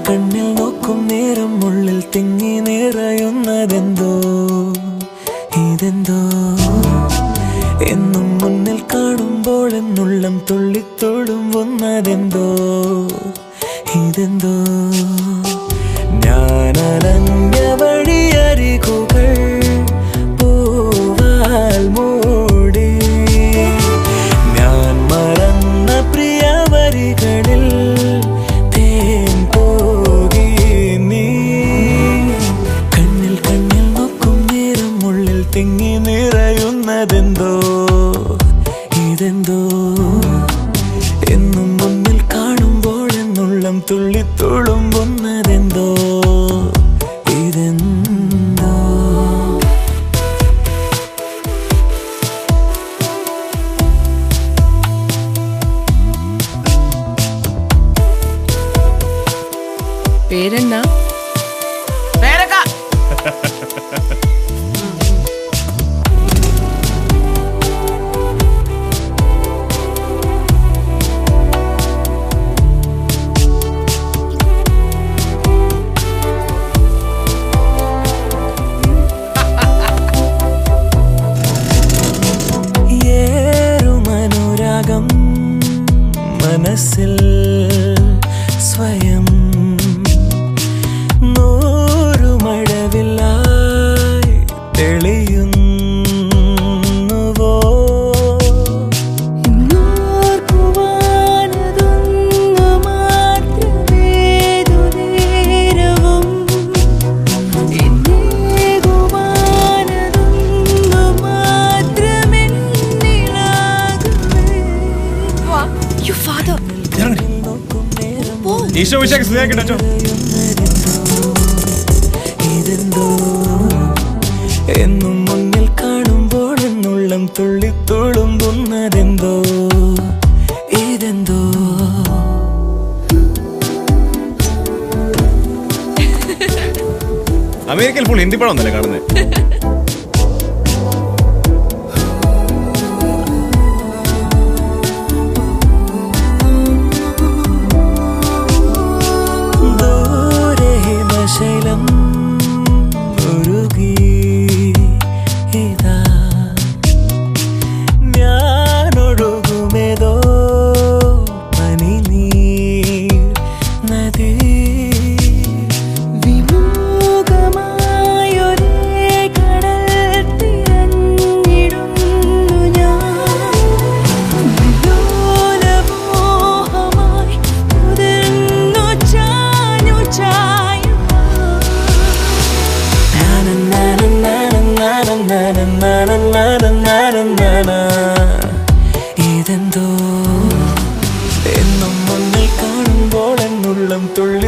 കണ്ണിൽ നോക്കും നേരം ഉള്ളിൽ തിങ്ങി നിറയുന്നതെന്തോ ഇതെന്തോ എന്നും മുന്നിൽ കാണുമ്പോൾ എന്നുള്ളം തുള്ളിത്തുളുമ്പുന്നതെന്തോ ഇതെന്തോ ഞാനലഞ്ഞ വഴിയരികുകൾ പൂവാൽ മൂടി ഞാൻ മറന്ന പ്രിയ വരികളിൽ തേൻ പോകി നീ കണ്ണിൽ കണ്ണിൽ നോക്കും നേരം ഉള്ളിൽ തിങ്ങി നിറയുന്നതെന്തോ ഇതെന്തോ എന്നും മുന്നിൽ കാണുമ്പോൾ എന്നുള്ളം തുള്ളിത്തുളുമ്പുന്നതെന്തോ ഇതെന്തോ പേരെന്നാ? ഏറുമനുരാഗം മനസ്സിൽ സ്വയം നൂറുമഴവില്ലായി തെളിയുന്നുവോ ഇതെന്തോ എന്നും മുന്നിൽ കാണുമ്പോൾ എന്നുള്ളം തുള്ളിത്തുളുമ്പുന്നതെന്തോ ഇതെന്തോ അമേരിക്കയിൽ ഫുൾ ഹിന്ദി പടം ഒന്നല്ലേ കാണുന്നത്? ശൈലം ഉരുകി ഇതാ ഞാനൊഴുകുമേതോ പനിനീർ നദി വിമുഖമായൊരേ കടൽ തിരഞ്ഞിടുന്നു ഞാൻ വിലോലമോഹമായി മുതിർന്നു ചാഞ്ഞു ചായ ഇതെന്തോ എന്നും മുന്നിൽ കാണുമ്പോൾ എന്നുള്ളം തുള്ളി